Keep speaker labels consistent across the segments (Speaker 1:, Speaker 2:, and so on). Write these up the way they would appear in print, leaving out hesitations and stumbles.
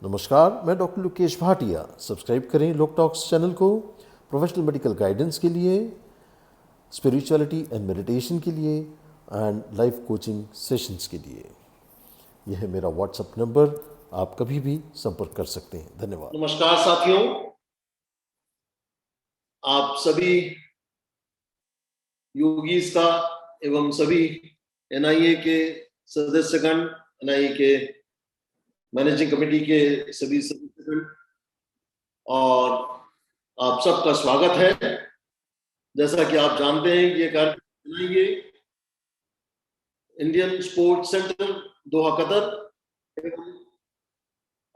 Speaker 1: नमस्कार, मैं doctor Lokesh Bhatia. Subscribe करें लोक टॉक्स चैनल को प्रोफेशनल मेडिकल गाइडेंस के लिए, स्पिरिचुअलिटी एंड मेडिटेशन के लिए एंड लाइफ कोचिंग सेशंस के लिए। यह है मेरा व्हाट्सएप नंबर, आप कभी भी संपर्क कर सकते हैं। धन्यवाद।
Speaker 2: नमस्कार साथियों, आप सभी योगीज का एवं सभी एनआईए के सदस्यगण, एनआईए के मैनेजिंग कमेटी के सभी सदस्यगण और आप सबका स्वागत है। जैसा कि आप जानते हैं, ये कार्यक्रम NIA Indian sports centre Doha Qatar एवं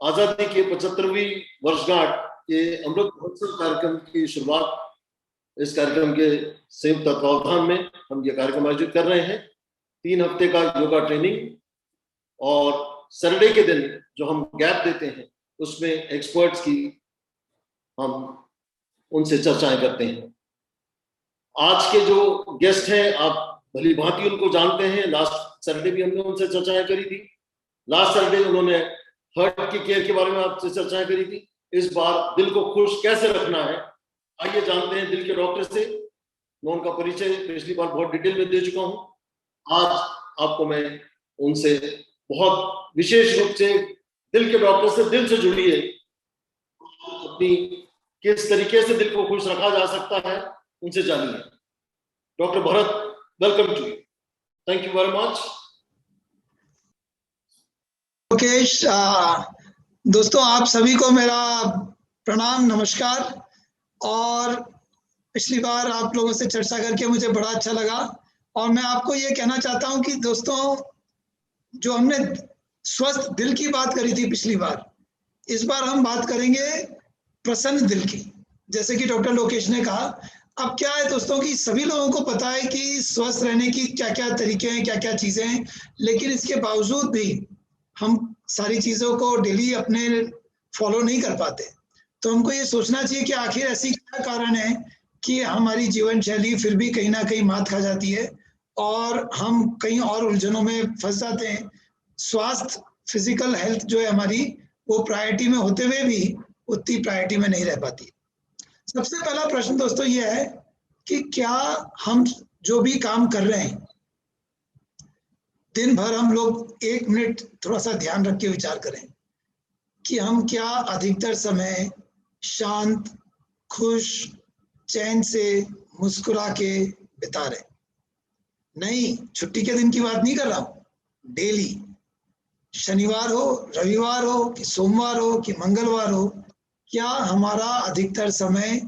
Speaker 2: आजादी के 75वीं वर्षगांठ के अमृत महोत्सव कार्यक्रम की शुरुआत, इस कार्यक्रम के संयुक्त तत्वावधान में हम ये कार्यक्रम आयोजित कर रहे हैं। 3 हफ्ते का योगा ट्रेनिंग और सैटरडे के दिन जो हम गैप देते हैं उसमें एक्सपर्ट्स की हम उनसे चर्चाएं करते हैं। आज के जो गेस्ट हैं, आप भली भांति उनको जानते हैं। लास्ट सैटरडे भी हमने उनसे चर्चाएं करी थी। लास्ट सैटरडे उन्होंने हार्ट की केयर के बारे में आपसे चर्चाएं करी थी। इस बार दिल को खुश कैसे रखना है, आइए जानते हैं दिल के डॉक्टर से। मैं उनका परिचय पिछली बार बहुत डिटेल में दे चुका हूं। आज आपको मैं उनसे बहुत विशेष रूप से दिल के डॉक्टर से दिल से जुड़िए, अपनी किस तरीके से दिल को खुश रखा जा सकता है उनसे जानिए। Doctor Bharat, welcome to you. Thank you very much.
Speaker 3: Lokesh, दोस्तों आप सभी को मेरा प्रणाम, नमस्कार। और पिछली बार आप लोगों से चर्चा करके मुझे बड़ा अच्छा लगा और मैं आपको ये कहना चाहता हूं कि दोस्तों, जो हमने स्वस्थ दिल की बात करी थी पिछली बार, इस बार हम बात करेंगे प्रसन्न दिल की। जैसे कि डॉक्टर लोकेश ने कहा, अब क्या है दोस्तों कि सभी लोगों को पता है कि स्वस्थ रहने की क्या क्या तरीके हैं, क्या क्या चीजें हैं, लेकिन इसके बावजूद भी हम सारी चीजों को डेली अपने फॉलो नहीं कर पाते। तो हमको ये सोचना चाहिए कि आखिर ऐसी क्या कारण है कि हमारी जीवन शैली फिर भी कहीं ना कहीं मात खा जाती है और हम कहीं और उलझनों में फंस जाते हैं। स्वास्थ्य, फिजिकल हेल्थ जो है हमारी, वो प्रायोरिटी में होते हुए भी उतनी प्रायोरिटी में नहीं रह पाती। सबसे पहला प्रश्न दोस्तों ये है कि क्या हम जो भी काम कर रहे हैं, दिन भर हम लोग 1 मिनट थोड़ा सा ध्यान रख के विचार करें कि हम क्या अधिकतर समय शांत, खुश, चैन से मुस्कुरा के बिता रहे। नहीं, छुट्टी के दिन की बात नहीं कर रहा हूं। डेली, शनिवार हो, रविवार हो कि सोमवार हो कि मंगलवार हो, क्या हमारा अधिकतर समय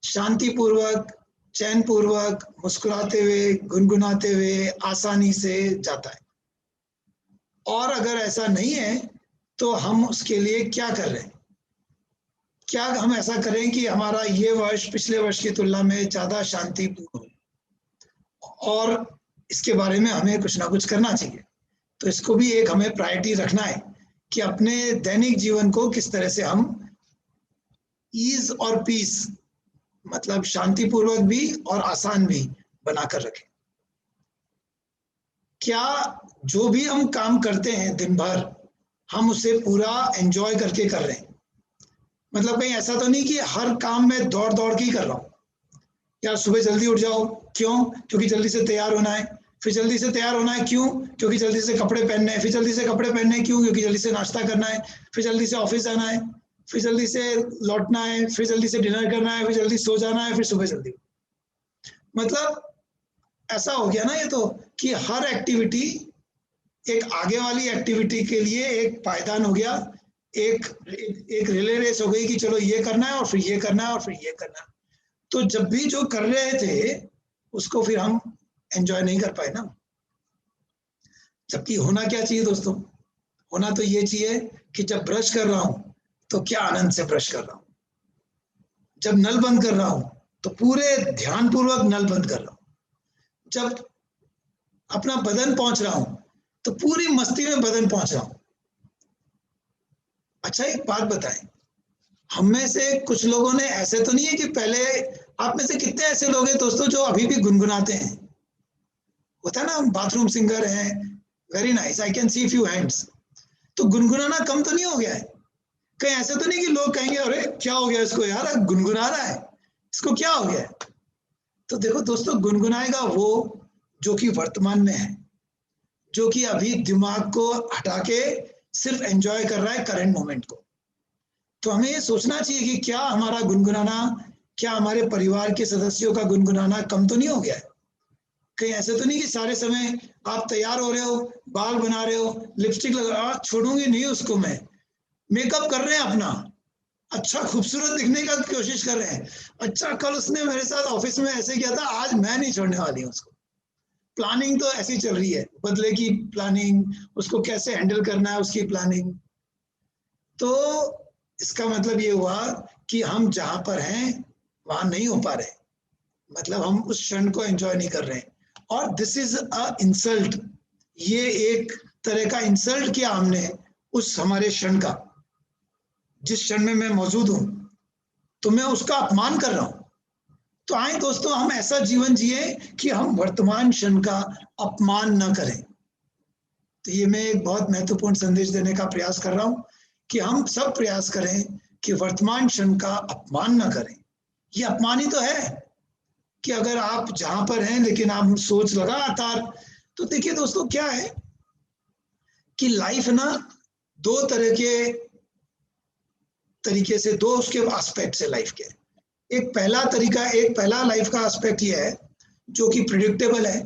Speaker 3: शांतिपूर्वक, चैनपूर्वक, मुस्कुराते हुए, गुनगुनाते हुए, आसानी से जाता है? और अगर ऐसा नहीं है तो हम उसके लिए क्या कर रहे हैं? क्या हम ऐसा करें कि हमारा ये वर्ष पिछले वर्ष की तुलना में ज्यादा शांतिपूर्ण हो? और इसके बारे में हमें कुछ ना कुछ करना चाहिए। तो इसको भी एक हमें प्रायोरिटी रखना है कि अपने दैनिक जीवन को किस तरह से हम ईज और पीस, मतलब शांतिपूर्वक भी और आसान भी बनाकर रखें। क्या जो भी हम काम करते हैं दिन भर, हम उसे पूरा एंजॉय करके कर रहे हैं? मतलब कहीं ऐसा तो नहीं कि हर काम में दौड़ दौड़ के ही कर रहा हूँ। यार सुबह जल्दी उठ जाओ, क्यों? क्योंकि जल्दी से तैयार होना है। फिर जल्दी से तैयार होना है, क्यों? क्योंकि जल्दी से कपड़े पहनने हैं। फिर जल्दी से कपड़े पहनने हैं, क्यों? क्योंकि जल्दी से नाश्ता करना है। फिर जल्दी से ऑफिस जाना है। फिर जल्दी से लौटना है। फिर जल्दी से डिनर करना है। फिर जल्दी सो जाना है। फिर सुबह जल्दी। मतलब ऐसा हो गया ना ये तो कि हर एक्टिविटी एक आगे वाली एक्टिविटी के लिए एक पायदान हो गया, एक रिले रेस हो गई कि चलो ये करना है और फिर ये करना है और फिर ये करना है। तो जब भी जो कर रहे थे उसको फिर हम एंजॉय नहीं कर पाए ना। जबकि होना क्या चाहिए दोस्तों? होना तो ये चाहिए कि जब ब्रश कर रहा हूं तो क्या आनंद से ब्रश कर रहा हूं, जब नल बंद कर रहा हूं तो पूरे ध्यानपूर्वक नल बंद कर रहा हूं, जब अपना बदन पहुंच रहा हूं तो पूरी मस्ती में बदन पहुंच रहा हूं। अच्छा, एक बात बताएं, हम में से कुछ लोगों ने, ऐसे तो नहीं है कि पहले, आप में से कितने ऐसे लोग हैं दोस्तों जो अभी भी गुनगुनाते हैं? होता है ना, हम बाथरूम सिंगर हैं, very nice, I can see few hands. तो गुनगुनाना कम तो नहीं हो गया है? कहीं ऐसे तो नहीं कि लोग कहेंगे अरे क्या हो गया इसको यार, गुनगुना रहा है, इसको क्या हो गया? तो देखो दोस्तों, गुनगुनाएगा वो जो कि वर्तमान में है, जो कि अभी दिमाग को हटा के सिर्फ एंजॉय कर रहा है करंट मोमेंट को। तो हमें ये सोचना चाहिए कि क्या हमारा गुनगुनाना, क्या हमारे परिवार के सदस्यों का गुनगुनाना कम तो नहीं हो गया है? कहीं ऐसे तो नहीं कि सारे समय आप तैयार हो रहे हो, बाल बना रहे हो, लिपस्टिक लगा, छोड़ूंगी नहीं उसको मैं, मेकअप कर रहे हैं अपना, अच्छा खूबसूरत दिखने का कोशिश कर रहे हैं, अच्छा कल उसने मेरे साथ ऑफिस में ऐसे किया था, आज मैं नहीं छोड़ने वाली हूँ उसको। प्लानिंग तो ऐसी चल रही है, बदले की प्लानिंग, उसको कैसे हैंडल करना है उसकी प्लानिंग। तो इसका मतलब ये हुआ कि हम जहां पर हैं वहां नहीं हो पा रहे, मतलब हम उस क्षण को एंजॉय नहीं कर रहे हैं। और दिस इज अ इंसल्ट, ये एक तरह का इंसल्ट किया हमने उस हमारे क्षण का, जिस क्षण में मैं मौजूद हूं तो मैं उसका अपमान कर रहा हूं। तो आए दोस्तों, हम ऐसा जीवन जिए कि हम वर्तमान क्षण का अपमान न करें। तो ये मैं एक बहुत महत्वपूर्ण संदेश देने का प्रयास कर रहा हूं कि हम सब प्रयास करें कि वर्तमान क्षण का अपमान न करें। ये अपमान ही तो है कि अगर आप जहां पर हैं लेकिन आप सोच लगातार, तो देखिए दोस्तों क्या है कि लाइफ ना दो तरह के तरीके से, दो उसके एस्पेक्ट्स है लाइफ के। एक पहला लाइफ का एस्पेक्ट ये है जो कि प्रिडिक्टेबल है,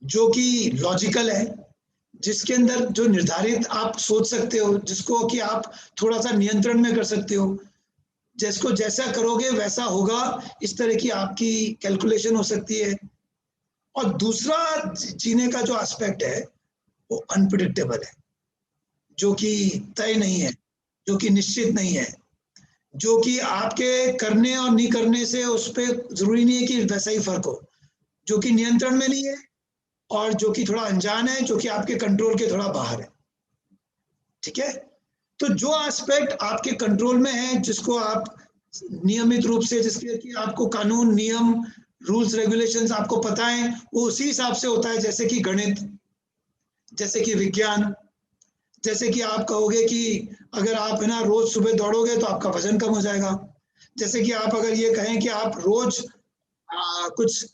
Speaker 3: जो कि लॉजिकल है, जिसके अंदर जो निर्धारित आप सोच सकते हो, जिसको कि आप थोड़ा सा नियंत्रण में कर सकते हो, जिसको जैसा करोगे वैसा होगा, इस तरह की आपकी कैलकुलेशन हो सकती है। और दूसरा जीने का जो एस्पेक्ट है वो अनप्रिडिक्टेबल है, जो कि तय नहीं है, जो कि निश्चित नहीं है, जो कि आपके करने और नहीं करने से उस पर जरूरी नहीं है कि वैसा ही फर्क हो, जो कि नियंत्रण में नहीं है और जो कि थोड़ा अनजान है, जो कि आपके कंट्रोल के थोड़ा बाहर है। ठीक है, तो जो एस्पेक्ट आपके कंट्रोल में है, जिसको आप नियमित रूप से, जिसके कि आपको कानून, नियम, रूल्स, रेगुलेशंस आपको पता है, वो उसी हिसाब से होता है, जैसे कि गणित, जैसे कि विज्ञान, जैसे कि आप कहोगे कि अगर आप है ना रोज सुबह दौड़ोगे तो आपका वजन कम हो जाएगा, जैसे कि आप अगर ये कहें कि आप रोज कुछ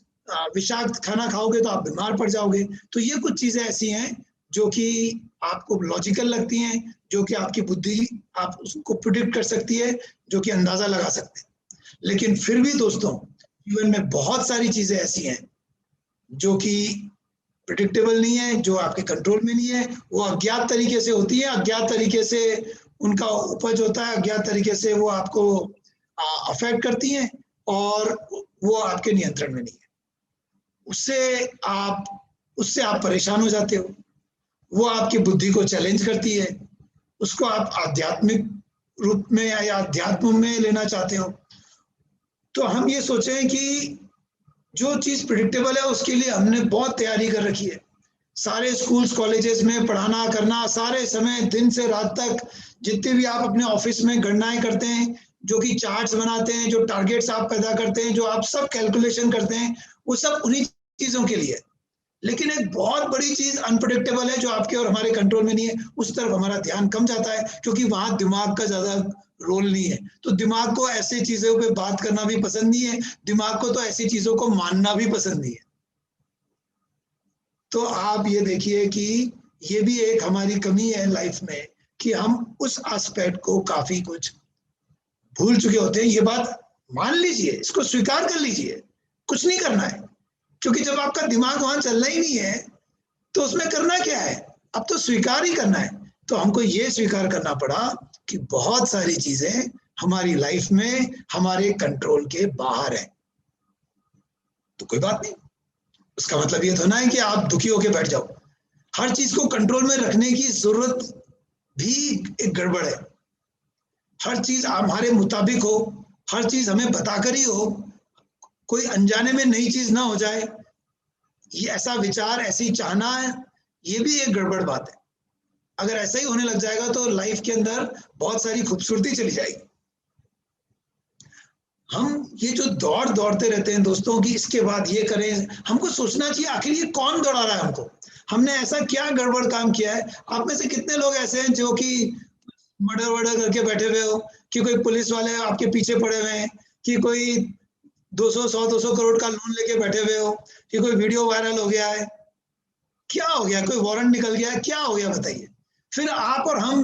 Speaker 3: विषाक्त खाना खाओगे तो आप बीमार पड़ जाओगे। तो ये कुछ चीजें ऐसी हैं जो कि आपको लॉजिकल लगती हैं, जो कि आपकी बुद्धि आप उसको प्रिडिक्ट कर सकती है, जो कि अंदाजा लगा सकते हैं। लेकिन फिर भी दोस्तों, जीवन में बहुत सारी चीजें ऐसी हैं जो कि प्रिडिक्टेबल नहीं है, जो आपके कंट्रोल में नहीं है, वो अज्ञात तरीके से होती है, अज्ञात तरीके से उनका उपज होता है, अज्ञात तरीके से वो आपको अफेक्ट करती हैं और वो आपके नियंत्रण में नहीं है। उससे आप परेशान हो जाते हो, वो आपकी बुद्धि को चैलेंज करती है, उसको आप आध्यात्मिक रूप में या अध्यात्म में लेना चाहते हो। तो हम ये सोचें कि जो चीज प्रिडिक्टेबल है उसके लिए हमने बहुत तैयारी कर रखी है, सारे स्कूल्स कॉलेजेस में पढ़ाना करना, सारे समय दिन से रात तक, जितने भी आप अपने ऑफिस में गणनाएं करते हैं, जो कि चार्ट्स बनाते हैं, जो टारगेट्स आप पैदा करते हैं, जो आप सब कैलकुलेशन करते हैं, वो सब उन्हीं चीजों के लिए। लेकिन एक बहुत बड़ी चीज अनप्रेडिक्टेबल है जो आपके और हमारे कंट्रोल में नहीं है, उस तरफ हमारा ध्यान कम जाता है, क्योंकि वहां दिमाग का ज्यादा रोल नहीं है। तो दिमाग को ऐसी चीजों पे बात करना भी पसंद नहीं है, दिमाग को तो ऐसी चीजों को मानना भी पसंद नहीं है। तो आप ये देखिए कि ये भी एक हमारी कमी है लाइफ में कि हम उस एस्पेक्ट को काफी कुछ भूल चुके होते हैं। ये बात मान लीजिए, इसको स्वीकार कर लीजिए, कुछ नहीं करना है, क्योंकि जब आपका दिमाग वहां चलना ही नहीं है तो उसमें करना क्या है, अब तो स्वीकार ही करना है। तो हमको ये स्वीकार करना पड़ा कि बहुत सारी चीजें हमारी लाइफ में हमारे कंट्रोल के बाहर है। तो कोई बात नहीं, उसका मतलब ये तो ना है कि आप दुखी होकर बैठ जाओ। हर चीज को कंट्रोल में रखने की जरूरत भी एक गड़बड़ है। हर चीज हमारे मुताबिक हो, हर चीज हमें बताकर ही हो, कोई अनजाने में नई चीज ना हो जाए, ये ऐसा विचार, ऐसी चाहना है, ये भी एक गड़बड़ बात है। अगर ऐसा ही होने लग जाएगा तो लाइफ के अंदर बहुत सारी खूबसूरती चली जाएगी। हम ये जो दौड़ते रहते हैं दोस्तों कि इसके बाद ये करें, हमको सोचना चाहिए आखिर ये कौन दौड़ा रहा है हमको, हमने ऐसा क्या गड़बड़ काम किया है। आप में से कितने लोग ऐसे हैं जो कि मर्डर वर्डर करके बैठे हुए हो, कि कोई पुलिस वाले आपके पीछे पड़े हुए हैं, कि कोई 200 करोड़ का लोन लेके बैठे हुए हो, कि कोई वीडियो वायरल हो गया है, क्या हो गया, कोई वारंट निकल गया है, क्या हो गया बताइए। फिर आप और हम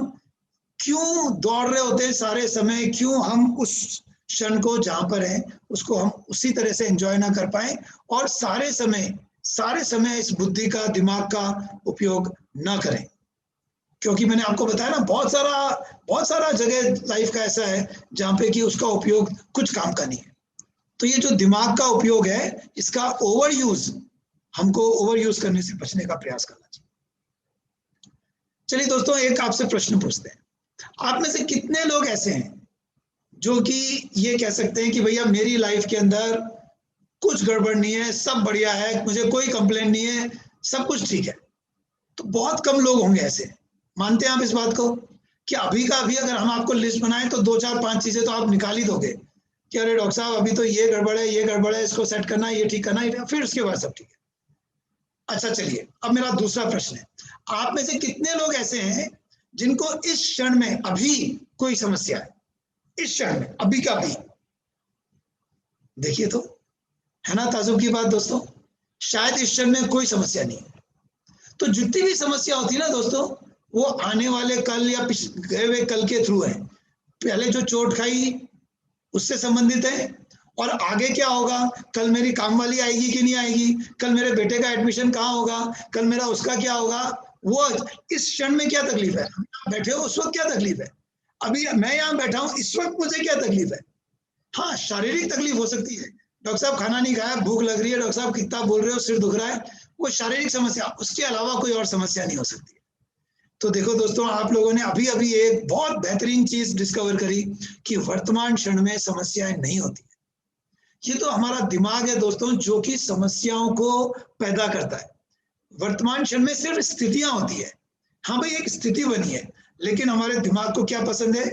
Speaker 3: क्यों दौड़ रहे होते हैं सारे समय, क्यों हम उस क्षण को जहां पर है उसको हम उसी तरह से एंजॉय ना कर पाए और सारे समय इस बुद्धि का, दिमाग का उपयोग ना करें। क्योंकि मैंने आपको बताया ना, बहुत सारा जगह लाइफ का ऐसा है जहां पे कि उसका उपयोग कुछ काम का नहीं है। तो ये जो दिमाग का उपयोग है, इसका हमको ओवर यूज करने से बचने का प्रयास करना चाहिए। चलिए दोस्तों, एक आपसे प्रश्न पूछते हैं, आप में से कितने लोग ऐसे हैं जो कि ये कह सकते हैं कि भैया मेरी लाइफ के अंदर कुछ गड़बड़ नहीं है, सब बढ़िया है, मुझे कोई कंप्लेंट नहीं है, सब कुछ ठीक है। तो बहुत कम लोग होंगे ऐसे। मानते हैं आप इस बात को कि अभी का अभी अगर हम आपको लिस्ट बनाएं तो 2 4 5 चीजें तो आप निकाल ही दोगे कि अरे डॉक्टर साहब अभी तो ये गड़बड़ है, इसको सेट करना, ये ठीक करना, फिर उसके बाद सब ठीक है। अच्छा चलिए, अब मेरा दूसरा प्रश्न है, आप में से कितने लोग ऐसे हैं जिनको इस क्षण में अभी कोई समस्या है, इस क्षण में अभी का अभी? देखिए तो, है ना ताजुब की बात दोस्तों, शायद इस क्षण में कोई समस्या नहीं है। तो जितनी भी समस्या होती है ना दोस्तों, वो आने वाले कल या गए हुए कल के थ्रू है। पहले जो चोट खाई उससे संबंधित है, और आगे क्या होगा, कल मेरी काम वाली आएगी कि नहीं आएगी, कल मेरे बेटे का एडमिशन कहाँ होगा, कल मेरा उसका क्या होगा, वो इस क्षण में क्या तकलीफ है, आप बैठे हो उस वक्त क्या तकलीफ है, अभी मैं यहाँ बैठा हूँ इस वक्त मुझे क्या तकलीफ है। हाँ, शारीरिक तकलीफ हो सकती है, डॉक्टर साहब खाना नहीं खाया, भूख लग रही है, डॉक्टर साहब कितना बोल रहे हो, सिर दुख रहा है, वो शारीरिक समस्या, उसके अलावा कोई और समस्या नहीं हो सकती। तो देखो दोस्तों, आप लोगों ने अभी अभी एक बहुत बेहतरीन चीज डिस्कवर करी कि वर्तमान क्षण में समस्याएं नहीं होती। ये तो हमारा दिमाग है दोस्तों जो कि समस्याओं को पैदा करता है। वर्तमान क्षण में सिर्फ स्थितियां होती है, हाँ भाई एक स्थिति बनी है, लेकिन हमारे दिमाग को क्या पसंद है,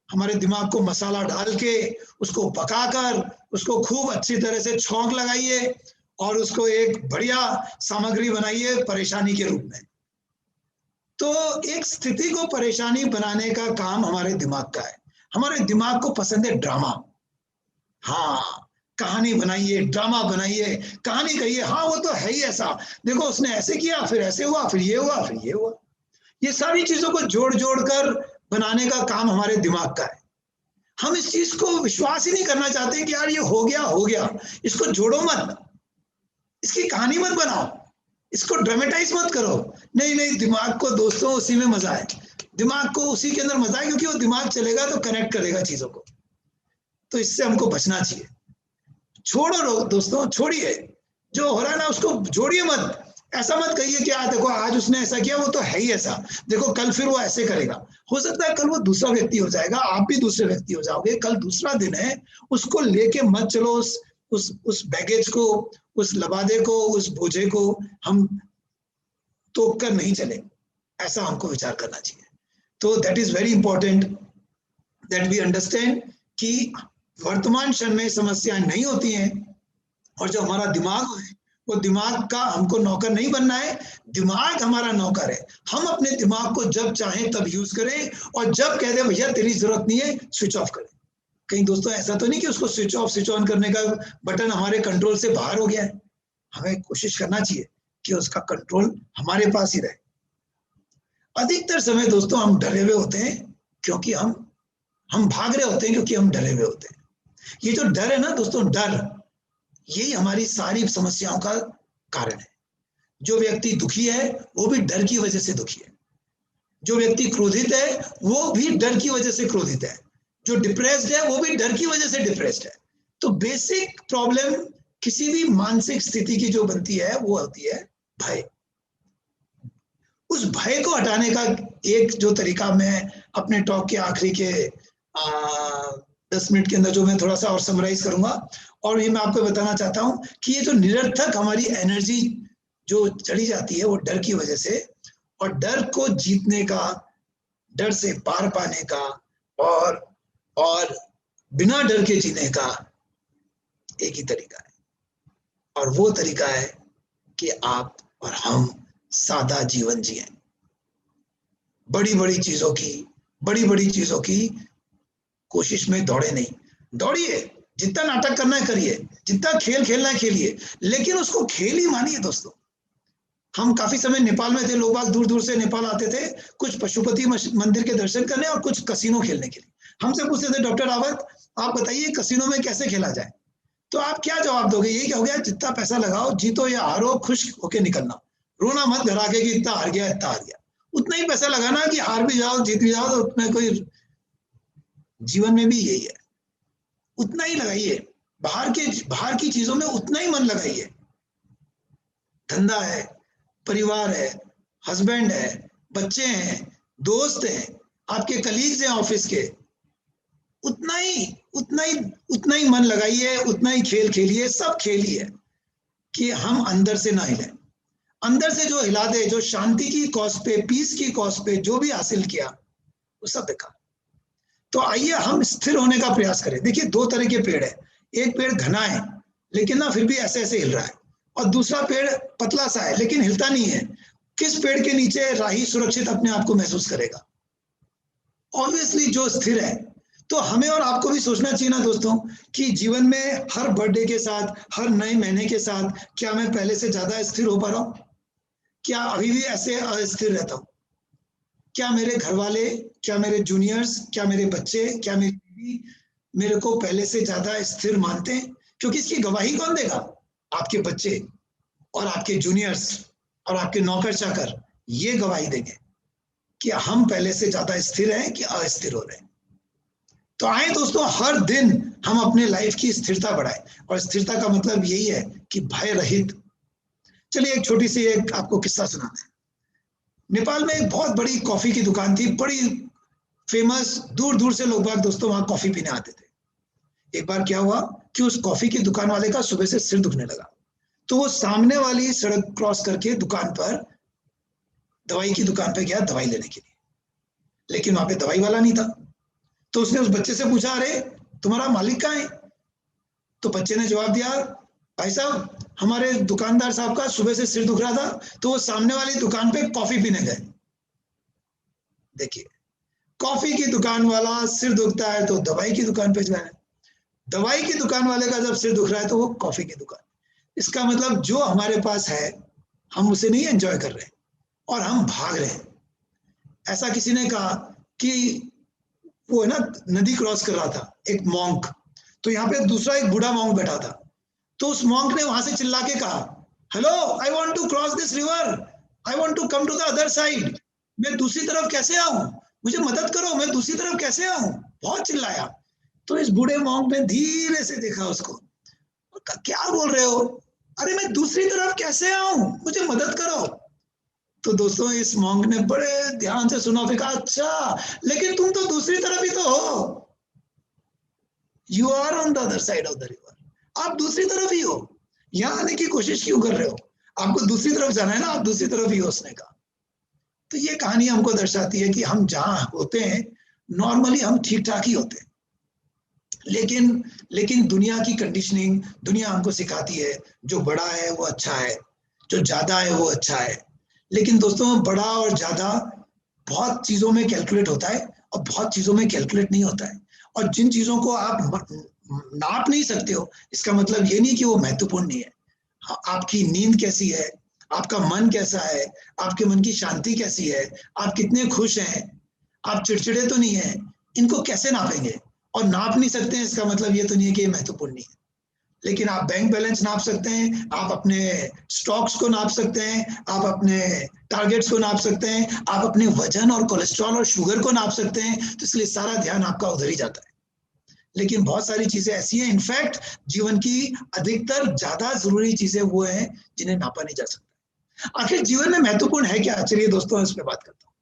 Speaker 3: हमारे दिमाग को मसाला डाल के, उसको पकाकर, उसको खूब अच्छी तरह से छौंक लगाइए और उसको एक बढ़िया सामग्री बनाइए परेशानी के रूप में। तो एक स्थिति को परेशानी बनाने का काम हमारे दिमाग का है। हमारे दिमाग को पसंद है ड्रामा, हाँ कहानी बनाइए, ड्रामा बनाइए, कहानी कहिए, हाँ वो तो है ही ऐसा, देखो उसने ऐसे किया, फिर ऐसे हुआ, फिर ये हुआ, फिर ये हुआ। ये सारी चीजों को जोड़ जोड़ कर बनाने का काम हमारे दिमाग का है। हम इस चीज को विश्वास ही नहीं करना चाहते कि यार ये हो गया, इसको जोड़ो मत, इसकी कहानी मत बनाओ, इसको ड्रामेटाइज मत करो। नहीं, दिमाग को दोस्तों उसी में मजा है, दिमाग को उसी के अंदर मजा है, क्योंकि वो दिमाग चलेगा तो कनेक्ट करेगा चीजों को। तो इससे हमको बचना चाहिए। छोड़ो दोस्तों, छोड़िए, जो हो रहा है ना उसको जोड़िए मत। ऐसा मत कहिए कि देखो आज उसने ऐसा किया, वो तो है ही ऐसा, देखो कल फिर वो ऐसे करेगा। हो सकता है कल वो दूसरा व्यक्ति हो जाएगा, आप भी दूसरे व्यक्ति हो जाओगे, कल दूसरा दिन है, उसको लेके मत चलो, उस बैगेज को, उस लबादे को, उस बोझे को हम तोड़ कर नहीं चले, ऐसा हमको विचार करना चाहिए। तो that is very important that we understand कि वर्तमान क्षण में समस्याएं नहीं होती हैं, और जो हमारा दिमाग है वो दिमाग का हमको नौकर नहीं बनना है, दिमाग हमारा नौकर है। हम अपने दिमाग को जब चाहें तब यूज करें, और जब कह दे भैया तेरी जरूरत नहीं है, स्विच ऑफ करें। कहीं दोस्तों ऐसा तो नहीं कि उसको स्विच ऑफ स्विच ऑन करने का बटन हमारे कंट्रोल से बाहर हो गया है। हमें कोशिश करना चाहिए कि उसका कंट्रोल हमारे पास ही रहे। अधिकतर समय दोस्तों हम डरे हुए होते हैं, क्योंकि हम भाग रहे होते हैं, क्योंकि हम डरे हुए होते हैं। ये जो डर है ना दोस्तों, डर, यही हमारी सारी समस्याओं का कारण है। जो व्यक्ति दुखी है वो भी डर की वजह से दुखी है, जो व्यक्ति क्रोधित है वो भी डर की वजह से क्रोधित है, जो डिप्रेस्ड है वो भी डर की वजह से डिप्रेस्ड है। तो बेसिक प्रॉब्लम किसी भी मानसिक स्थिति की जो बनती है वो होती है भय। उस भय को हटाने का एक जो तरीका मैं अपने टॉक के आखिरी के 10 मिनट के अंदर जो मैं थोड़ा सा और समराइज करूंगा, और ये मैं आपको बताना चाहता हूं कि ये जो निरर्थक हमारी एनर्जी जो चली जाती है वो डर की वजह से, और डर को जीतने का, डर से पार पाने का, और बिना डर के जीने का एक ही तरीका है, और वो तरीका है कि आप और हम सादा जीवन जिएं। बड़ी बड़ी चीजों की बड़ी बड़ी चीजों की कोशिश में दौड़े नहीं। दौड़िए, जितना नाटक करना है करिए, जितना खेल खेलना है खेलिए, लेकिन उसको खेल ही मानिए दोस्तों। हम काफी समय नेपाल में थे, लोग बाग दूर दूर से नेपाल आते थे, कुछ पशुपति मंदिर के दर्शन करने और कुछ कसिनो खेलने के लिए। हमसे पूछते थे, डॉक्टर रावत आप बताइए कसिनो में कैसे खेला जाए? तो आप क्या जवाब दोगे? ये क्या हो गया, जितना पैसा लगाओ, जीतो या हारो, खुश होके निकलना, रोना मत घर आके कि इतना हार गया इतना हार गया। उतना ही पैसा लगाना कि हार भी जाओ जीत भी जाओ, तो उतना कोई, जीवन में भी यही है, उतना ही लगाइए। बाहर की चीजों में उतना ही मन लगाइए। धंधा है, परिवार है, हस्बैंड है, बच्चे हैं, दोस्त हैं, आपके कलीग्स हैं ऑफिस के, उतना ही मन लगाइए, उतना ही खेल खेलिए, सब खेलिए कि हम अंदर से ना हिलें। अंदर से जो हिला दे, जो शांति की कॉस्ट पे, पीस की कॉस्ट पे जो भी हासिल किया वो सब बेकार। तो आइए हम स्थिर होने का प्रयास करें। देखिए, दो तरह के पेड़ है, एक पेड़ घना है लेकिन ना फिर भी ऐसे ऐसे हिल रहा है, और दूसरा पेड़ पतला सा है लेकिन हिलता नहीं है। किस पेड़ के नीचे राही सुरक्षित अपने आप को महसूस करेगा? ऑब्वियसली जो स्थिर है। तो हमें और आपको भी सोचना चाहिए ना दोस्तों कि जीवन में हर बर्थडे के साथ, हर नए महीने के साथ, क्या मैं पहले से ज्यादा स्थिर हो पा रहा हूं? क्या अभी भी ऐसे अस्थिर रहता हूं? क्या मेरे घर वाले, क्या मेरे जूनियर्स, क्या मेरे बच्चे, क्या मेरी बीवी मेरे को पहले से ज्यादा स्थिर मानते हैं? क्योंकि इसकी गवाही कौन देगा? आपके बच्चे और आपके जूनियर्स और आपके नौकर चाकर ये गवाही देंगे कि हम पहले से ज्यादा स्थिर हैं कि अस्थिर हो रहे हैं। तो आए दोस्तों, हर दिन हम अपने लाइफ की स्थिरता बढ़ाएं, और स्थिरता का मतलब यही है कि भय रहित। चलिए एक छोटी सी एक आपको किस्सा सुनाते हैं। नेपाल में एक बहुत बड़ी कॉफी की दुकान थी, बड़ी फेमस, दूर दूर से लोग बाग दोस्तों वहां कॉफी पीने आते थे। एक बार क्या हुआ कि उस कॉफी की दुकान वाले का सुबह से सिर दुखने लगा, तो वो सामने वाली सड़क क्रॉस करके दुकान पर, दवाई की दुकान पर गया दवाई लेने के लिए, लेकिन वहां पे दवाई वाला नहीं था। तो उसने उस बच्चे से पूछा, अरे तुम्हारा मालिक कहाँ है? तो बच्चे ने जवाब दिया, भाई साहब हमारे दुकानदार साहब का सुबह से सिर दुख रहा था, तो वो सामने वाली दुकान पे कॉफी पीने गए। देखिए, कॉफी की दुकान वाला सिर दुखता है तो दवाई की दुकान पे जाए, दवाई की दुकान वाले का जब सिर दुख रहा है तो वो कॉफी की दुकान। इसका मतलब जो हमारे पास है हम उसे नहीं एंजॉय कर रहे और हम भाग रहे हैं। ऐसा किसी ने कहा कि वो है ना, नदी क्रॉस कर रहा था एक मॉन्क, तो यहाँ पे दूसरा एक बूढ़ा मॉन्क बैठा था, तो उस मॉन्क ने वहां से चिल्ला के कहा, hello I want to cross this river, I want to come to the other side, मैं दूसरी तरफ कैसे आऊं, मुझे मदद करो, मैं दूसरी तरफ कैसे आऊं, बहुत चिल्लाया। तो इस बूढ़े मॉन्क ने धीरे से देखा उसको, क्या बोल रहे हो, अरे मैं दूसरी तरफ कैसे आऊं, मुझे मदद करो। तो दोस्तों इस मॉन्क ने बड़े ध्यान से सुना, फिर कहा, अच्छा लेकिन तुम तो दूसरी तरफ ही तो हो, you are on the other side of the river, आप दूसरी तरफ ही हो, यहाँ आने की कोशिश क्यों कर रहे हो, आपको दूसरी तरफ जाना है ना, आप दूसरी तरफ ही हो, उसने कहा। तो ये कहानी हमको दर्शाती है कि हम जहां होते हैं नॉर्मली हम ठीक ठाक ही होते हैं, लेकिन दुनिया की कंडीशनिंग, दुनिया हमको सिखाती है जो बड़ा है वो अच्छा है, जो ज्यादा है वो अच्छा है। लेकिन दोस्तों बड़ा और ज्यादा बहुत चीजों में कैलकुलेट होता है और बहुत चीजों में कैलकुलेट नहीं होता है, और जिन चीजों को आप नाप नहीं सकते हो इसका मतलब ये नहीं कि वो महत्वपूर्ण नहीं है। आपकी नींद कैसी है, आपका मन कैसा है, आपके मन की शांति कैसी है, आप कितने खुश हैं, आप चिड़चिड़े तो नहीं है, इनको कैसे नापेंगे? और नाप नहीं सकते हैं इसका मतलब ये तो नहीं है कि ये महत्वपूर्ण नहीं है। लेकिन आप बैंक बैलेंस नाप सकते हैं, आप अपने स्टॉक्स को नाप सकते हैं, आप अपने टारगेट्स को नाप सकते हैं, आप अपने वजन और कोलेस्ट्रॉल और शुगर को नाप सकते हैं। तो इसलिए सारा ध्यान आपका उधर ही जाता है। लेकिन बहुत सारी चीजें ऐसी हैं, इनफैक्ट जीवन की अधिकतर ज्यादा जरूरी चीजें वो हैं जिन्हें नापा नहीं जा सकता। आखिर जीवन में महत्वपूर्ण है क्या? चलिए दोस्तों इस पे बात करता हूँ।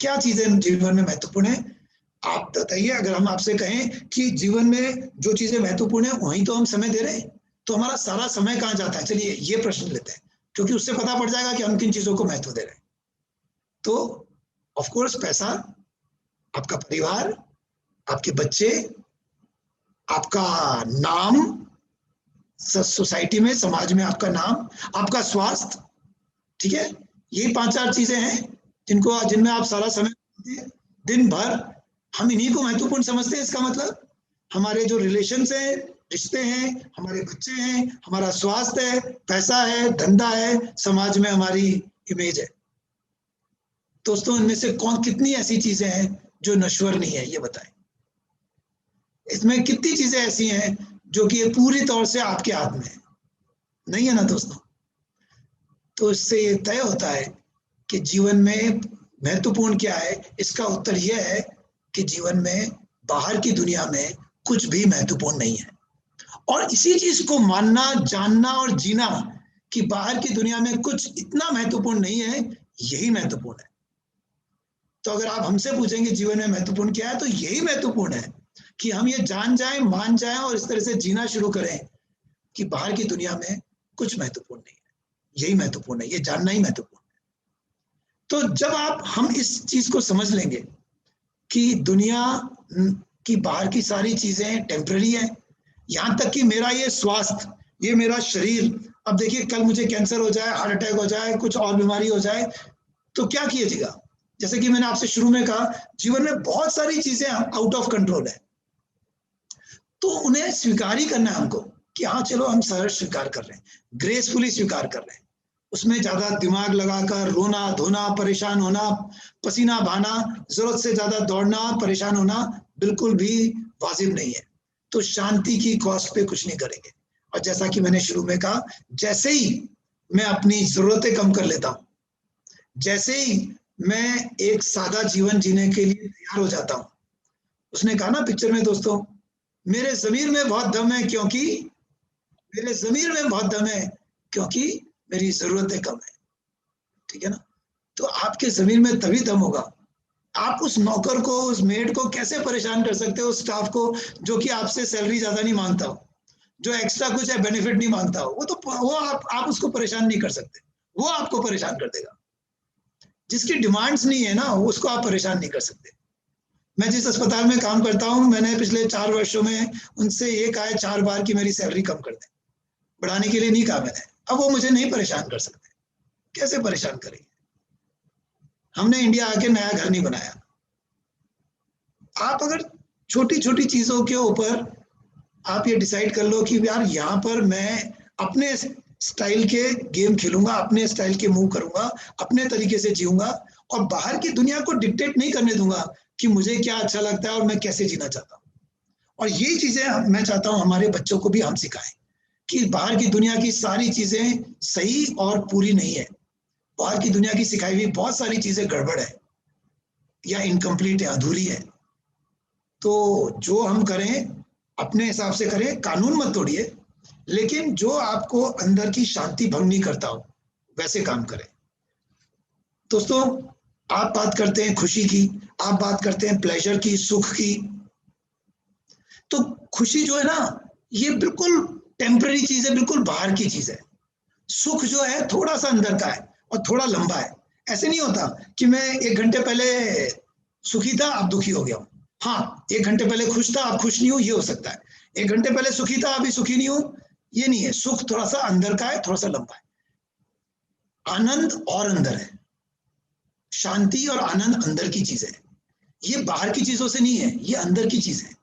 Speaker 3: क्या चीजें जीवन में महत्वपूर्ण है आप बताइए। अगर हम आपसे कहें कि जीवन में जो चीजें महत्वपूर्ण है वहीं तो हम समय दे रहे हैं, तो हमारा सारा समय कहाँ जाता है? चलिए ये प्रश्न लेते हैं, क्योंकि उससे पता पड़ जाएगा कि हम किन चीजों को महत्व दे रहे हैं। तो ऑफ कोर्स पैसा, आपका परिवार, आपके बच्चे, आपका नाम सोसाइटी में, समाज में आपका नाम, आपका स्वास्थ्य, ठीक है, ये 5-4 चीजें हैं जिनमें आप सारा समय देते हैं। दिन भर हम इन्हीं को महत्वपूर्ण समझते हैं। इसका मतलब हमारे जो रिलेशंस हैं, रिश्ते हैं, हमारे बच्चे हैं, हमारा स्वास्थ्य है, पैसा है, धंधा है, समाज में हमारी इमेज है। दोस्तों, इनमें से कितनी ऐसी चीजें हैं जो नश्वर नहीं है, ये बताएं। इसमें कितनी चीजें ऐसी हैं जो कि पूरी तौर से आपके हाथ में है? नहीं है ना दोस्तों। तो इससे ये तय होता है कि जीवन में महत्वपूर्ण क्या है। इसका उत्तर यह है कि जीवन में बाहर की दुनिया में कुछ भी महत्वपूर्ण नहीं है। और इसी चीज को मानना, जानना और जीना कि बाहर की दुनिया में कुछ इतना महत्वपूर्ण नहीं है, यही महत्वपूर्ण है। तो अगर आप हमसे पूछेंगे जीवन में महत्वपूर्ण क्या है, तो यही महत्वपूर्ण है कि हम ये जान जाएं, मान जाएं और इस तरह से जीना शुरू करें कि बाहर की दुनिया में कुछ महत्वपूर्ण नहीं है, यही महत्वपूर्ण है, ये जानना ही महत्वपूर्ण है। तो जब हम इस चीज को समझ लेंगे कि दुनिया की बाहर की सारी चीजें टेम्पररी है, यहां तक कि मेरा ये स्वास्थ्य, ये मेरा शरीर, अब देखिए कल मुझे कैंसर हो जाए, हार्ट अटैक हो जाए, कुछ और बीमारी हो जाए, तो क्या कीजिएगा? जैसे कि मैंने आपसे शुरू में कहा, जीवन में बहुत सारी चीजें आउट ऑफ कंट्रोल है, तो उन्हें स्वीकार ही करना है हमको कि हाँ चलो हम सहर्ष स्वीकार कर रहे हैं, ग्रेसफुली स्वीकार कर रहे हैं। उसमें ज्यादा दिमाग लगाकर रोना धोना, परेशान होना, पसीना बहाना, जरूरत से ज्यादा दौड़ना, परेशान होना बिल्कुल भी वाजिब नहीं है। तो शांति की कॉस्ट पे कुछ नहीं करेंगे। और जैसा कि मैंने शुरू में कहा, जैसे ही मैं अपनी जरूरतें कम कर लेता हूं, जैसे ही मैं एक सादा जीवन जीने के लिए तैयार हो जाता हूं, उसने कहा ना पिक्चर में दोस्तों, मेरे ज़मीर में बहुत दम है क्योंकि मेरे ज़मीर में बहुत दम है क्योंकि मेरी जरूरतें कम है। ठीक है ना? तो आपके ज़मीर में तभी दम होगा। आप उस नौकर को, उस मेड को कैसे परेशान कर सकते हो, उस स्टाफ को जो कि आपसे सैलरी ज्यादा नहीं मांगता हो, जो एक्स्ट्रा कुछ है बेनिफिट नहीं मांगता हो, वो आप उसको परेशान नहीं कर सकते, वो आपको परेशान कर देगा। जिसकी डिमांड्स नहीं है ना, उसको आप परेशान नहीं कर सकते। मैं जिस अस्पताल में काम करता हूं, मैंने पिछले 4 वर्षों में उनसे ये कहा है 4 बार कि मेरी सैलरी कम कर दें, बढ़ाने के लिए नहीं कहा मैंने। अब वो मुझे नहीं परेशान कर सकते, कैसे परेशान करेंगे? हमने इंडिया आके नया घर नहीं बनाया। आप अगर छोटी छोटी चीजों के ऊपर आप ये डिसाइड कर लो कि यार यहाँ पर मैं अपने स्टाइल के गेम खेलूंगा, अपने स्टाइल के मूव करूंगा, अपने तरीके से जीऊंगा और बाहर की दुनिया को डिक्टेट नहीं करने दूंगा कि मुझे क्या अच्छा लगता है और मैं कैसे जीना चाहता हूँ। और यही चीजें मैं चाहता हूँ हमारे बच्चों को भी हम सिखाएं कि बाहर की दुनिया की सारी चीजें सही और पूरी नहीं है। बाहर की दुनिया की सिखाई हुई बहुत सारी चीजें गड़बड़ है या इनकम्प्लीट है, अधूरी है। तो जो हम करें अपने हिसाब से करें, कानून मत तोड़िए, लेकिन जो आपको अंदर की शांति भंग नहीं करता हो वैसे काम करें। दोस्तों, आप बात करते हैं खुशी की, आप बात करते हैं प्लेजर की, सुख की। तो खुशी जो है ना, ये बिल्कुल टेम्पररी चीज है, बिल्कुल बाहर की चीज है। सुख जो है थोड़ा सा अंदर का है और थोड़ा लंबा है। ऐसे नहीं होता कि मैं 1 घंटे पहले सुखी था अब दुखी हो गया हूं। हाँ, 1 घंटे पहले खुश था अब खुश नहीं हूं, ये हो सकता है। 1 घंटे पहले सुखी था अभी सुखी नहीं हूं, ये नहीं है। सुख थोड़ा सा अंदर का है, थोड़ा सा लंबा है। आनंद और अंदर है, शांति और आनंद अंदर की चीज है, ये बाहर की चीजों से नहीं है, ये अंदर की चीज है।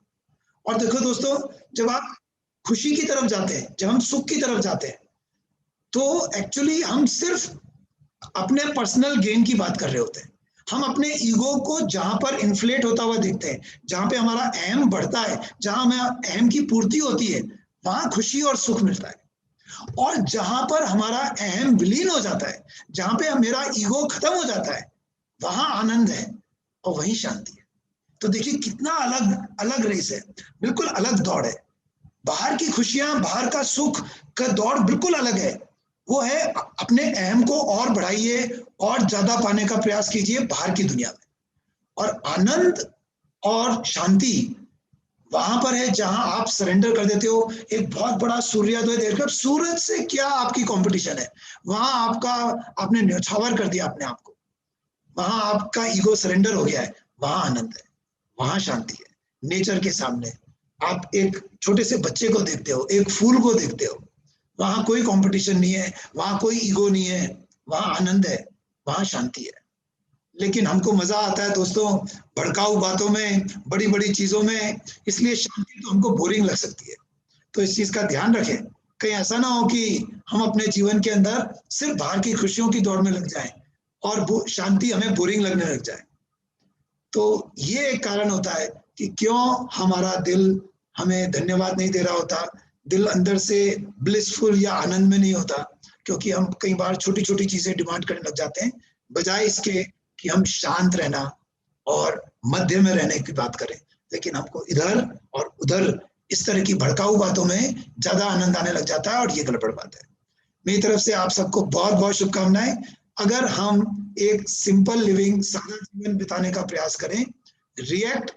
Speaker 3: और देखो दोस्तों, जब आप खुशी की तरफ जाते हैं, जब हम सुख की तरफ जाते हैं, तो एक्चुअली हम सिर्फ अपने पर्सनल गेन की बात कर रहे होते हैं। हम अपने ईगो को जहां पर इन्फ्लेट होता हुआ देखते हैं, जहां पे हमारा अहम बढ़ता है, जहां हमें अहम की पूर्ति होती है, वहां खुशी और सुख मिलता है। और जहां पर हमारा अहम विलीन हो जाता है, जहां पे मेरा ईगो खत्म हो जाता है, वहां आनंद है और वहीं शांति है। तो देखिए कितना अलग अलग रेस है, बिल्कुल अलग दौड़ है। बाहर की खुशियां, बाहर का सुख का दौड़ बिल्कुल अलग है। वो है अपने अहम को और बढ़ाइए और ज्यादा पाने का प्रयास कीजिए बाहर की दुनिया में। और आनंद और शांति वहां पर है जहां आप सरेंडर कर देते हो। एक बहुत बड़ा सूर्योदय देखकर, सूरज से क्या आपकी कंपटीशन है, वहां आपने न्यौछावर कर दिया अपने आप को, वहां आपका ईगो सरेंडर हो गया है, वहां आनंद है, वहां शांति है। नेचर के सामने आप एक छोटे से बच्चे को देखते हो, एक फूल को देखते हो, वहां कोई कंपटीशन नहीं है, वहां कोई ईगो नहीं है, वहां आनंद है, वहां शांति है। लेकिन हमको मजा आता है दोस्तों भड़काऊ बातों में, बड़ी बड़ी चीजों में, इसलिए शांति तो हमको बोरिंग लग सकती है। तो इस चीज का ध्यान रखें, कहीं ऐसा ना हो कि हम अपने जीवन के अंदर सिर्फ बाहर की खुशियों की दौड़ में लग जाएं और वो शांति हमें बोरिंग लगने लग जाए। तो ये एक कारण होता है कि क्यों हमारा दिल हमें धन्यवाद नहीं दे रहा होता, दिल अंदर से ब्लिसफुल या आनंद में नहीं होता, क्योंकि हम कई बार छोटी छोटी चीजें डिमांड करने लग जाते हैं, बजाय इसके कि हम शांत रहना और मध्य में रहने की बात करें। लेकिन हमको इधर और उधर इस तरह की भड़काऊ बातों में ज्यादा आनंद आने लग जाता है और ये गड़बड़ बात है। मेरी तरफ से आप सबको बहुत बहुत शुभकामनाएं। अगर हम एक सिंपल लिविंग, सादा जीवन बिताने का प्रयास करें, रिएक्ट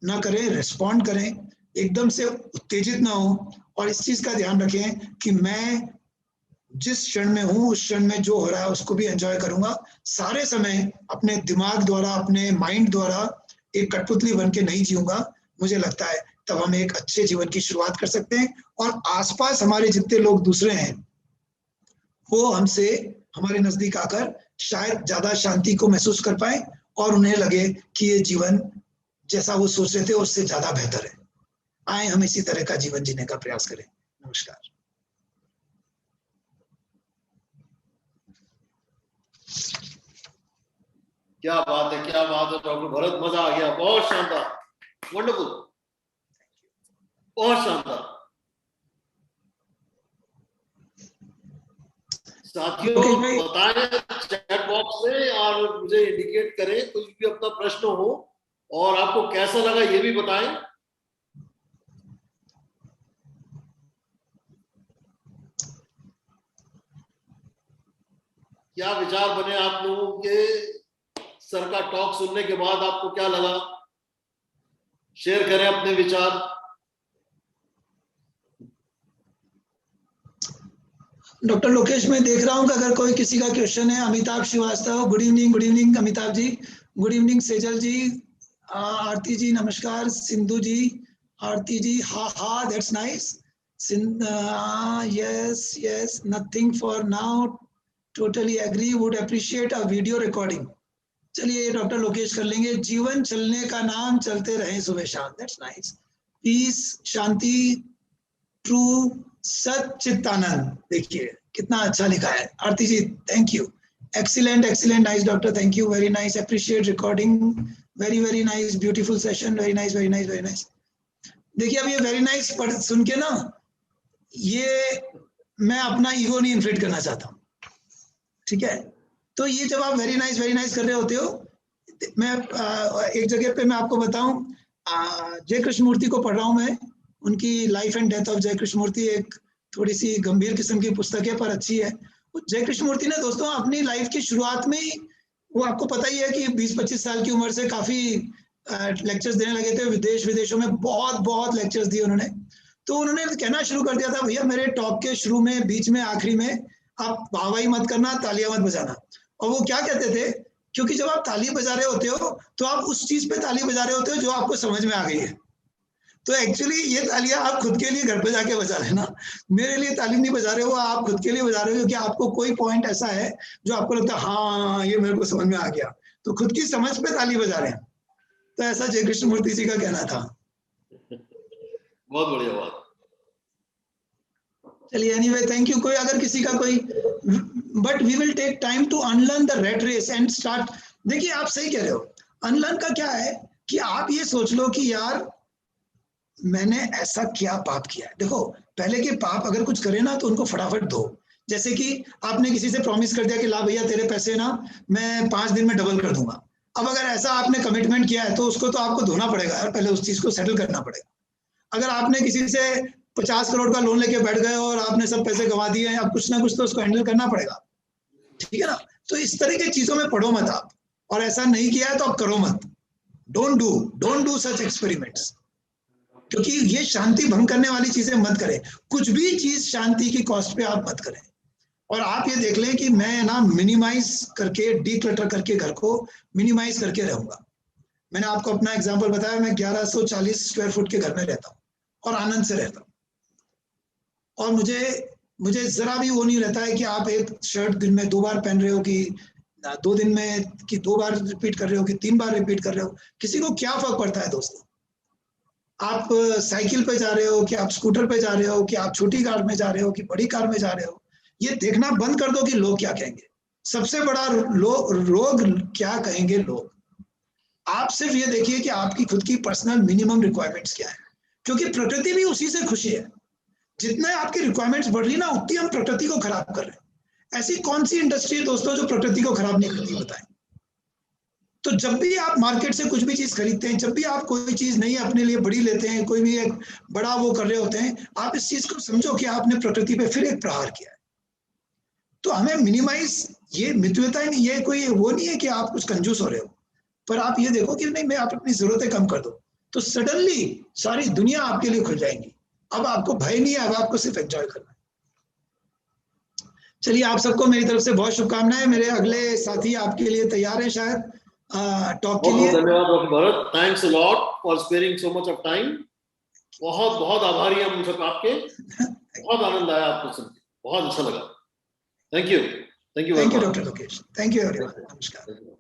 Speaker 3: ना करें, रिस्पॉन्ड करें, एकदम से उत्तेजित ना हो, और इस चीज का ध्यान रखें कि मैं जिस क्षण में हूं उस क्षण में जो हो रहा है उसको भी एंजॉय करूंगा, सारे समय अपने दिमाग द्वारा, अपने माइंड द्वारा एक कठपुतली बन के नहीं जीऊंगा। मुझे लगता है तब हम एक अच्छे जीवन की शुरुआत कर सकते हैं और आसपास हमारे जितने लोग दूसरे हैं वो हमसे, हमारे नजदीक आकर शायद ज्यादा शांति को महसूस कर पाए और उन्हें लगे कि ये जीवन जैसा वो सोच रहे थे उससे ज्यादा बेहतर है। आए हम इसी तरह का जीवन जीने का प्रयास करें। नमस्कार।
Speaker 2: क्या बात है, क्या बात है डॉक्टर भरत, मजा आ गया, बहुत शानदार, वंडरफुल, बहुत शानदार। साथियों बताएं चैट बॉक्स में और मुझे इंडिकेट करें कुछ भी अपना प्रश्न हो और आपको कैसा लगा ये भी बताएं। क्या विचार बने आप लोगों के सर का टॉक सुनने के बाद, आपको क्या लगा, शेयर करें अपने विचार।
Speaker 3: डॉक्टर लोकेश, मैं देख रहा हूं कि अगर कोई किसी का क्वेश्चन है। Amitabh Srivastava, good evening Amitabh ji, good evening Sejal ji, Aarti ji नमस्कार, सिंधु जी, आरती जी हा that's nice, yes nothing for now, totally agree, would appreciate a video recording. चलिए डॉक्टर लोकेश कर लेंगे। जीवन चलने का नाम, चलते रहे सुबह शाम, दैट्स नाइस, पीस, शांति, ट्रू, सच्चिदानंद। देखिए कितना अच्छा लिखा है। Aarti ji thank you, excellent excellent, nice doctor, thank you, very nice, appreciate recording, very very nice, beautiful session, very nice very nice very nice. देखिए अब ये वेरी नाइस पढ़ सुन के ना, ये मैं अपना ईगो नहीं इन्फ्लेट करना चाहता हूँ, ठीक है। तो ये जब आप वेरी नाइस कर रहे होते हो, मैं एक जगह पे मैं आपको बताऊं, जय कृष्णमूर्ति को पढ़ रहा हूं मैं, उनकी लाइफ एंड डेथ ऑफ जय कृष्णमूर्ति एक थोड़ी सी गंभीर किस्म की पुस्तक है पर अच्छी है। जय कृष्णमूर्ति ने दोस्तों अपनी लाइफ की शुरुआत में ही, वो आपको पता ही है कि 20-25 साल की उम्र से काफी लेक्चर्स देने लगे थे, विदेशों में बहुत लेक्चर्स दिए उन्होंने। तो उन्होंने कहना शुरू कर दिया था, भैया मेरे टॉक के शुरू में, बीच में, आखिरी में आप वाहवाही मत करना, तालियां मत बजाना। और वो क्या कहते थे, क्योंकि जब आप ताली बजा रहे होते हो तो आप उस चीज पे ताली बजा रहे होते हो जो आपको समझ में आ गई है। तो एक्चुअली ये तालियां आप खुद के लिए घर पे जाके बजा रहे ना, मेरे लिए ताली नहीं बजा रहे हो, आप खुद के लिए बजा रहे हो कि आपको कोई पॉइंट ऐसा है जो आपको लगता है हाँ ये मेरे को समझ में आ गया, तो खुद की समझ पे ताली बजा रहे हैं। तो ऐसा जय कृष्णमूर्ति जी का कहना था।
Speaker 2: बहुत बढ़िया बात।
Speaker 3: चलिए एनीवे थैंक यू। कोई अगर किसी का कोई, but we will take time to unlearn the rat race and start. देखिए आप सही कह रहे हो, अनलर्न का क्या है कि आप ये सोच लो कि यार मैंने ऐसा क्या पाप किया है। देखो पहले के पाप अगर कुछ करे ना तो उनको फटाफट दो। जैसे कि आपने किसी से प्रॉमिस कर दिया कि ला भैया तेरे पैसे ना मैं 5 दिन में डबल कर दूंगा। अब अगर ऐसा आपने कमिटमेंट किया है तो उसको तो आपको धोना पड़ेगा यार, पहले उस चीज को सेटल करना पड़ेगा। अगर आपने किसी से 50 करोड़ का लोन लेके बैठ गए और आपने सब पैसे गंवा दिए हैं, अब कुछ ना कुछ तो उसको हैंडल करना पड़ेगा, ठीक है ना। तो इस तरह की चीजों में पढ़ो मत आप, और ऐसा नहीं किया है तो आप करो मत। डोंट डू सच एक्सपेरिमेंट्स, क्योंकि ये शांति भंग करने वाली चीजें मत करें। कुछ भी चीज शांति की कॉस्ट पे आप मत करें। और आप ये देख लें कि मैं ना मिनिमाइज करके, डीक्लटर करके घर को मिनिमाइज करके रहूंगा। मैंने आपको अपना एग्जांपल बताया, मैं 1140 स्क्वायर फुट के घर में रहता हूँ और आनंद से रहता हूँ। और मुझे जरा भी वो नहीं रहता है कि आप एक शर्ट दिन में 2 बार पहन रहे हो कि 2 दिन में कि 2 बार रिपीट कर रहे हो कि 3 बार रिपीट कर रहे हो, किसी को क्या फर्क पड़ता है दोस्तों। आप साइकिल पे जा रहे हो कि आप स्कूटर पे जा रहे हो कि आप छोटी कार में जा रहे हो कि बड़ी कार में जा रहे हो, ये देखना बंद कर दो कि लोग क्या कहेंगे। सबसे बड़ा रोग क्या कहेंगे लोग। आप सिर्फ ये देखिए कि आपकी खुद की पर्सनल मिनिमम रिक्वायरमेंट्स क्या है, क्योंकि प्रकृति भी उसी से खुशी है। जितने आपकी रिक्वायरमेंट्स बढ़ रही ना, उतनी हम प्रकृति को खराब कर रहे हैं। ऐसी कौन सी इंडस्ट्री है दोस्तों जो प्रकृति को खराब नहीं करती, बताएं। तो जब भी आप मार्केट से कुछ भी चीज खरीदते हैं, जब भी आप कोई चीज नहीं अपने लिए बड़ी लेते हैं, कोई भी एक बड़ा वो कर रहे होते हैं, आप इस चीज को समझो कि आपने प्रकृति पे फिर एक प्रहार किया है। तो हमें मिनिमाइज, ये मितव्यता ही नहीं, ये कोई वो नहीं है कि आप कुछ कंजूस हो रहे हो, पर आप ये देखो कि नहीं, मैं आप अपनी जरूरतें कम कर दो, तो सडनली सारी दुनिया आपके लिए खुल जाएगी। अब आपको भय नहीं है, अब आपको सिर्फ एंजॉय करना है। चलिए, आप सबको मेरी तरफ से बहुत शुभकामनाएं। मेरे अगले साथी आपके लिए तैयार हैं शायद टॉक के लिए।
Speaker 2: धन्यवाद doctor Bharat, thanks a lot for sparing so much of time. बहुत बहुत आभारी हैं हम सब आपके। बहुत आनंद आया आपको सुन के, बहुत अच्छा लगा। Thank you, thank you
Speaker 3: doctor Lokesh, thank you everyone, नमस्कार।